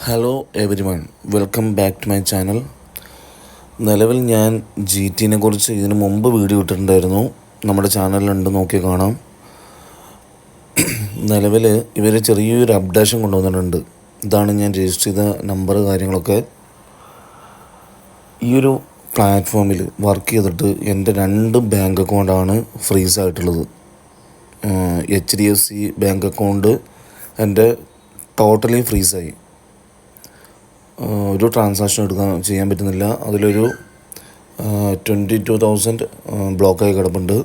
Hello everyone, welcome back to my channel. നിലവിൽ ഞാൻ G ടിനെ കുറിച്ച് ഇതിനു മുമ്പ് വീഡിയോ ഇട്ടിട്ടുണ്ടായിരുന്നു. നമ്മുടെ ചാനലിലുണ്ട്, നോക്കി കാണാം. നിലവിൽ ഇവർ ചെറിയൊരു അപ്ഡേഷൻ കൊണ്ടുവന്നിട്ടുണ്ട്. ഇതാണ് ഞാൻ രജിസ്റ്റർ ചെയ്ത നമ്പർ, കാര്യങ്ങളൊക്കെ. ഈ ഒരു പ്ലാറ്റ്ഫോമിൽ വർക്ക് ചെയ്തിട്ട് എൻ്റെ 2 ബാങ്ക് അക്കൗണ്ടാണ് ഫ്രീസ് ആയിട്ടുള്ളത്. HDFC ബാങ്ക് അക്കൗണ്ട് എൻ്റെ ടോട്ടലി ഫ്രീസായി. ഒരു ട്രാൻസാക്ഷൻ ചെയ്യാൻ പറ്റുന്നില്ല. അതിലൊരു 22,000 ബ്ലോക്കായി കിടപ്പുണ്ട്.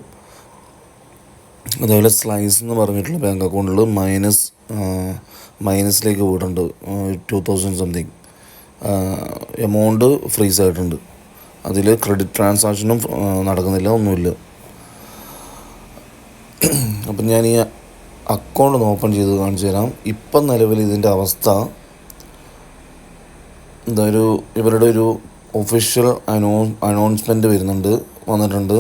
അതേപോലെ സ്ലൈസ് എന്ന് പറഞ്ഞിട്ടുള്ള ബാങ്ക് അക്കൗണ്ടിൽ മൈനസിലേക്ക് പോയിട്ടുണ്ട്. 2,000 സംതിങ് എമൗണ്ട് ഫ്രീസ് ആയിട്ടുണ്ട്. അതിൽ ക്രെഡിറ്റ് ട്രാൻസാക്ഷനും നടക്കുന്നില്ല, ഒന്നുമില്ല. അപ്പം ഞാൻ ഈ അക്കൗണ്ട് ഒന്ന് ഓപ്പൺ ചെയ്ത് കാണിച്ചു തരാം. ഇപ്പം നിലവിൽ ഇതിൻ്റെ അവസ്ഥ ഇവരുടെ ഒരു ഒഫീഷ്യൽ അനൗൺസ്മെൻറ്റ് വന്നിട്ടുണ്ട്.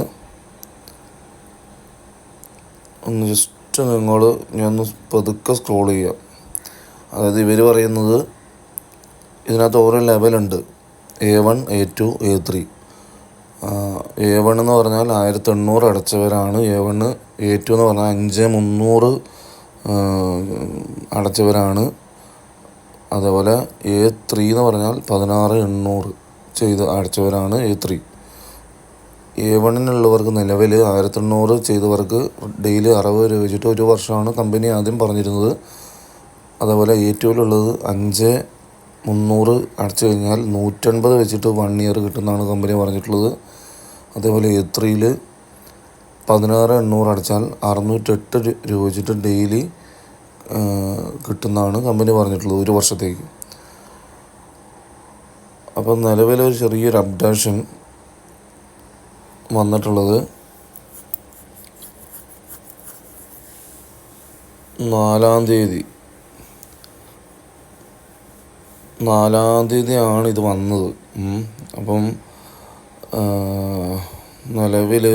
ഒന്ന് ജസ്റ്റ് ഞാൻ ഒന്ന് പതുക്കെ സ്ക്രോൾ ചെയ്യുക. അതായത് ഇവർ പറയുന്നത് ഇതിനകത്ത് ഓരോ ലെവലുണ്ട്. A1, A2, A3. A1 എന്ന് പറഞ്ഞാൽ 1,800 അടച്ചവരാണ് A1. A2 എന്ന് പറഞ്ഞാൽ 5,300 അടച്ചവരാണ്. അതേപോലെ A3 എന്ന് പറഞ്ഞാൽ 16,800 അടച്ചവരാണ് A3. A1-നുള്ളവർക്ക് നിലവിൽ 1,800 ചെയ്തവർക്ക് ഡെയിലി 60 രൂപ വെച്ചിട്ട് 1 വർഷമാണ് കമ്പനി ആദ്യം പറഞ്ഞിരുന്നത്. അതേപോലെ A2-ലുള്ളത് 5,300 അടച്ചു കഴിഞ്ഞാൽ 150 വെച്ചിട്ട് 1 ഇയർ കിട്ടുന്നതാണ് കമ്പനി പറഞ്ഞിട്ടുള്ളത്. അതേപോലെ A3-ൽ 16,800 അടച്ചാൽ 608 രൂപ വെച്ചിട്ട് ഡെയിലി കിട്ടുന്നതാണ് കമ്പനി പറഞ്ഞിട്ടുള്ളത് 1 വർഷത്തേക്ക്. അപ്പം നിലവിലൊരു ചെറിയൊരു അപ്ഡേഷൻ വന്നിട്ടുള്ളത് 4-ാം തീയതിയാണ് ഇത് വന്നത്. അപ്പം നിലവിൽ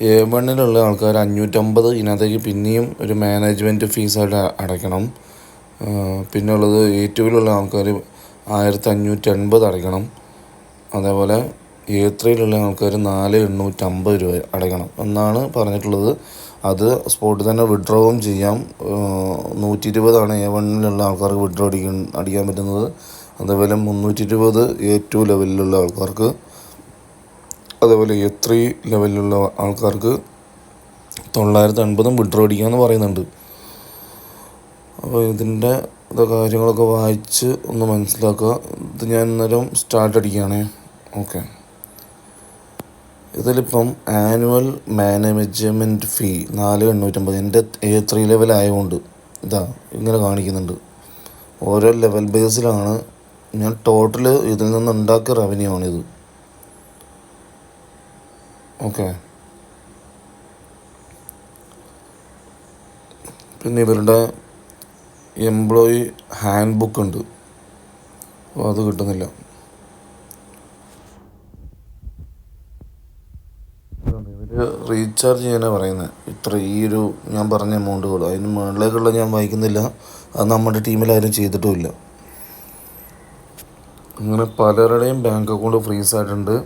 A1-ലുള്ള ആൾക്കാർ 550 ഇതിനകത്തേക്ക് പിന്നെയും ഒരു മാനേജ്മെൻറ്റ് ഫീസായിട്ട് അടയ്ക്കണം. പിന്നെ ഉള്ളത് A2-ലുള്ള ആൾക്കാർ 1,580 അടയ്ക്കണം. അതേപോലെ A3-ലുള്ള ആൾക്കാർ 4,850 രൂപ അടയ്ക്കണം എന്നാണ് പറഞ്ഞിട്ടുള്ളത്. അത് സ്പോട്ടിൽ തന്നെ വിഡ്രോവും ചെയ്യാം. 120 A1-ലുള്ള ആൾക്കാർക്ക് വിഡ്രോ അടിക്കാൻ പറ്റുന്നത്. അതേപോലെ 320 A2 ലെവലിലുള്ള ആൾക്കാർക്ക്, അതേപോലെ A3 ലെവലിലുള്ള ആൾക്കാർക്ക് 980 വിഡ്രോ അടിക്കാമെന്ന് പറയുന്നുണ്ട്. അപ്പോൾ ഇതിൻ്റെ കാര്യങ്ങളൊക്കെ വായിച്ച് ഒന്ന് മനസ്സിലാക്കുക. ഇത് ഞാൻ അന്നേരം സ്റ്റാർട്ട് അടിക്കുകയാണേ. ഓക്കെ, ഇതിലിപ്പം ആനുവൽ മാനേജ്മെൻറ്റ് ഫീ 4,850. എൻ്റെ A3 ലെവൽ ആയതുകൊണ്ട് ഇങ്ങനെ കാണിക്കുന്നുണ്ട്. ഓരോ ലെവൽ ബേസിലാണ് ഞാൻ ടോട്ടൽ ഇതിൽ നിന്ന് ഉണ്ടാക്കിയ റവന്യൂ ആണിത്. ഓക്കെ, പിന്നെ ഇവരുടെ എംപ്ലോയി ഹാൻഡ് ബുക്ക് ഉണ്ട്, അപ്പോൾ അത് കിട്ടുന്നില്ല. ഇവർ റീചാർജ് ചെയ്യാനാണ് പറയുന്നത്. ഈ ഒരു ഞാൻ പറഞ്ഞ എമൗണ്ടുകൾ അതിന് മുകളിലേക്കുള്ള ഞാൻ വായിക്കുന്നില്ല. അത് നമ്മുടെ ടീമിലാരും ചെയ്തിട്ടുമില്ല. അങ്ങനെ പലരുടെയും ബാങ്ക് അക്കൗണ്ട് ഫ്രീസ് ആയിട്ടുണ്ട്.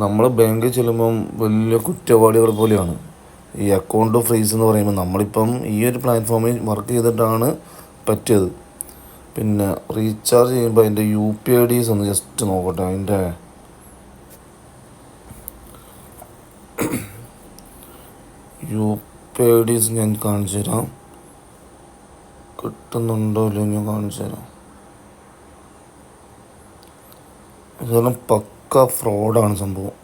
നമ്മൾ ബാങ്കിൽ ചെല്ലുമ്പം വലിയ കുറ്റവാളികൾ പോലെയാണ് ഈ അക്കൗണ്ട് ഫ്രീസ് എന്ന് പറയുമ്പോൾ. നമ്മളിപ്പം ഈ ഒരു പ്ലാറ്റ്ഫോമിൽ വർക്ക് ചെയ്തിട്ടാണ് പറ്റിയത്. പിന്നെ റീചാർജ് ചെയ്യുമ്പോൾ അതിൻ്റെ UPIDs ഒന്ന് ജസ്റ്റ് നോക്കട്ടെ. അതിൻ്റെ UPIDs ഞാൻ കാണിച്ചു തരാം. കിട്ടുന്നുണ്ടോ ഇല്ലയോ ഞാൻ കാണിച്ചു തരാം. ഇതെല്ലാം പക്ക ഫ്രോഡാണ് സംഭവം.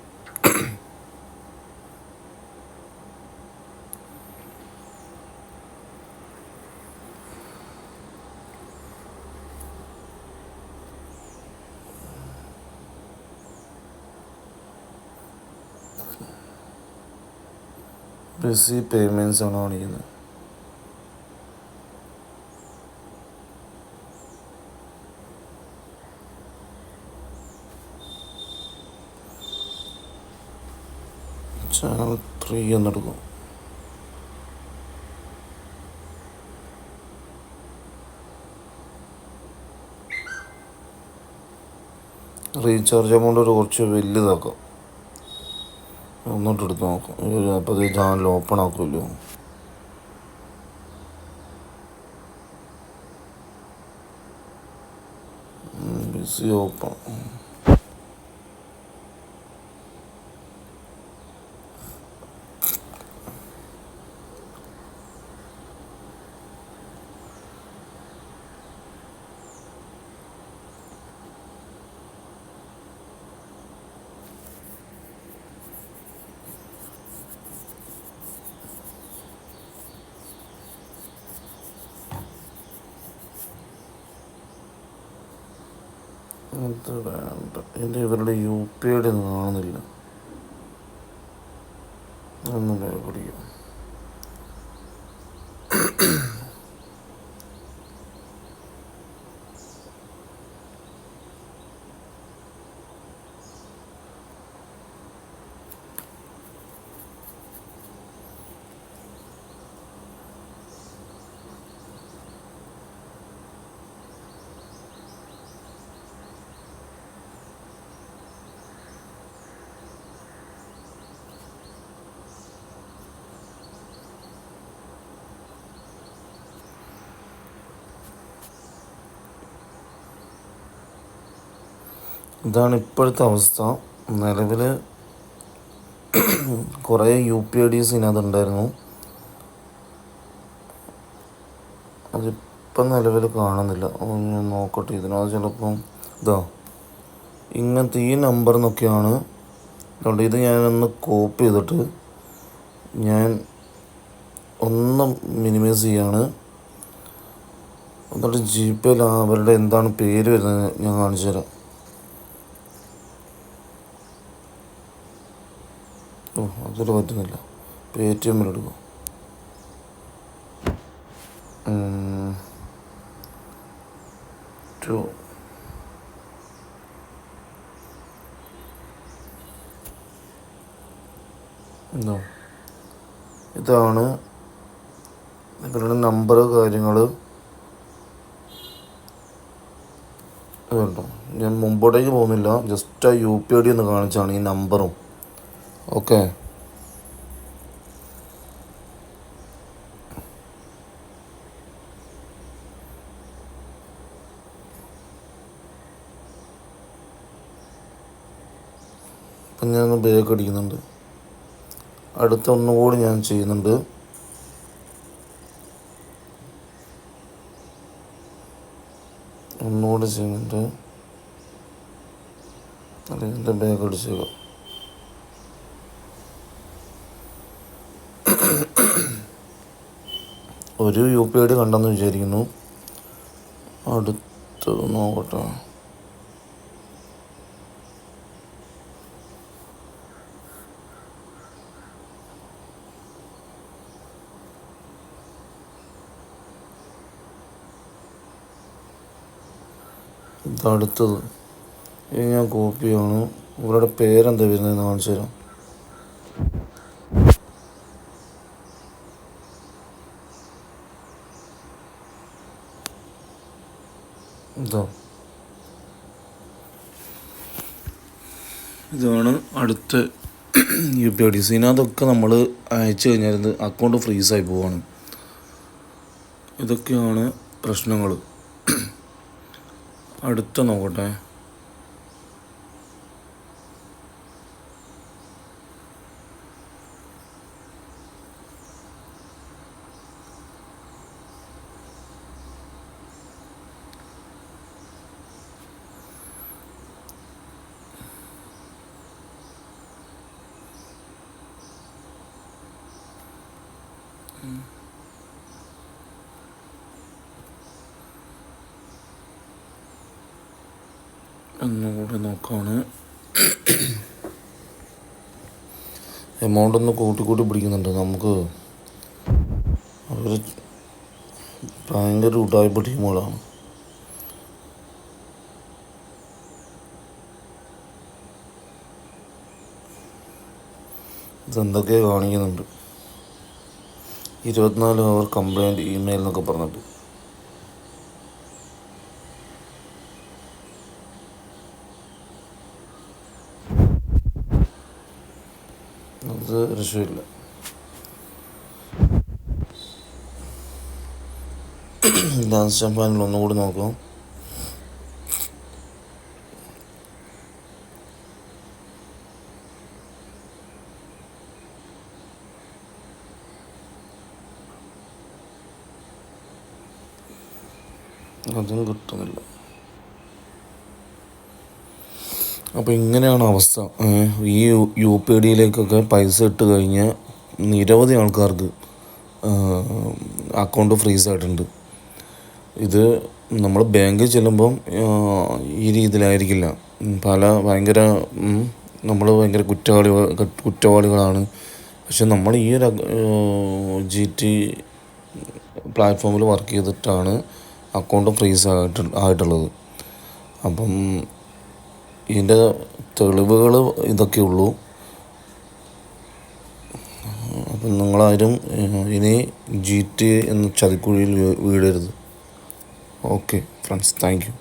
ബിസി പേയ്മെൻറ്റ്സ് ആണ് കാണിക്കുന്നത്. ചാനൽ 3 എന്നെടുക്കും. റീചാർജ് എമൗണ്ട് ഒരു കുറച്ച് വലുതാക്കാം. ഒന്നിട്ട് എടുത്ത് നോക്കാം. അപ്പോൾ ഇത് ചാനൽ ഓപ്പൺ ആക്കുമല്ലോ. ബിസി ഓപ്പൺ. അത് വേണ്ട. എൻ്റെ ഇവരുടെ UPI ഒന്നും കാണുന്നില്ല. ഒന്നും പിടിക്കും. ഇതാണ് ഇപ്പോഴത്തെ അവസ്ഥ. നിലവിൽ കുറേ UPIDs ഇതിനകത്തുണ്ടായിരുന്നു. അതിപ്പം നിലവിൽ കാണുന്നില്ല. ഒന്ന് നോക്കട്ടെ. ഇതിനകത്ത് ചിലപ്പം ഇങ്ങനത്തെ ഈ നമ്പർ എന്നൊക്കെയാണ്. അതുകൊണ്ട് ഇത് ഞാനൊന്ന് കോപ്പി ചെയ്തിട്ട് ഞാൻ ഒന്ന് മിനിമൈസ് ചെയ്യാണ്. എന്നിട്ട് GPayയിൽ അവരുടെ എന്താണ് പേര് വരുന്നത് ഞാൻ കാണിച്ചു തരാം. അതിൽ പറ്റുന്നില്ല. Paytm എടുക്കും. ഇതാണ് ഇവരുടെ നമ്പർ കാര്യങ്ങൾ. ഇതുണ്ടോ? ഞാൻ മുമ്പോട്ടേക്ക് പോകുന്നില്ല. ജസ്റ്റ് ആ UPID ഒന്ന് കാണിച്ചാണ് ഈ നമ്പറും. ഓക്കെ, അപ്പം ഞാൻ ബാക്ക് അടിക്കുന്നുണ്ട്. അടുത്ത ഒന്നുകൂടി ഞാൻ ചെയ്യുന്നുണ്ട്. ഒന്നുകൂടി ചെയ്യുന്നുണ്ട്. അതിൻ്റെ ബാക്ക് അടിച്ചേക്കാം. ഒരു UPID കണ്ടെന്ന് വിചാരിക്കുന്നു. അടുത്തത് നോക്കട്ടെ. ഇതടുത്തത് ഇത് ഞാൻ കോപ്പി ചെയ്യാണ്. ഇവരുടെ പേരെന്താ വരുന്നതെന്ന് കാണിച്ചു തരാം. ഇതാണ് അടുത്ത UPIDs. ഇതിനകത്തൊക്കെ നമ്മൾ അയച്ചു കഴിഞ്ഞാൽ ഇത് അക്കൗണ്ട് ഫ്രീസായി പോവാണ്. ഇതൊക്കെയാണ് പ്രശ്നങ്ങൾ. അടുത്ത നോക്കട്ടെ. ഒന്നുകൂടി നോക്കാണ്. എമൗണ്ട് ഒന്ന് കൂട്ടി പിടിക്കുന്നുണ്ട്. നമുക്ക് അവർ ഭയങ്കര ഉടായ്പ ടീമുകളാണ്. ഇതെന്തൊക്കെയോ കാണിക്കുന്നുണ്ട്. 24 അവർ കംപ്ലൈൻറ്റ് ഇമെയിൽ എന്നൊക്കെ പറഞ്ഞിട്ട്. ഇത് രക്ഷയില്ല. ലാസ്റ്റ് പാനൽ ഒന്നുകൂടി നോക്കാം. അതും കിട്ടുന്നില്ല. അപ്പോൾ ഇങ്ങനെയാണ് അവസ്ഥ. ഈ UPIDയിലേക്കൊക്കെ പൈസ ഇട്ട് കഴിഞ്ഞാൽ നിരവധി ആൾക്കാർക്ക് അക്കൗണ്ട് ഫ്രീസ് ആയിട്ടുണ്ട്. ഇത് നമ്മൾ ബാങ്കിൽ ചെല്ലുമ്പം ഈ രീതിയിലായിരിക്കില്ല. ഭയങ്കര ഭയങ്കര കുറ്റവാളികളാണ്. പക്ഷെ നമ്മൾ ഈ ഒരു GT പ്ലാറ്റ്ഫോമിൽ വർക്ക് ചെയ്തിട്ടാണ് അക്കൗണ്ട് ഫ്രീസ് ആയിട്ടുള്ളത്. അപ്പം ഇതിൻ്റെ തെളിവുകൾ ഇതൊക്കെയുള്ളൂ. അപ്പം നിങ്ങളാരും ഇനി GT എന്ന ചതിക്കുഴിയിൽ വീഴരുത്. Okay friends, thank U.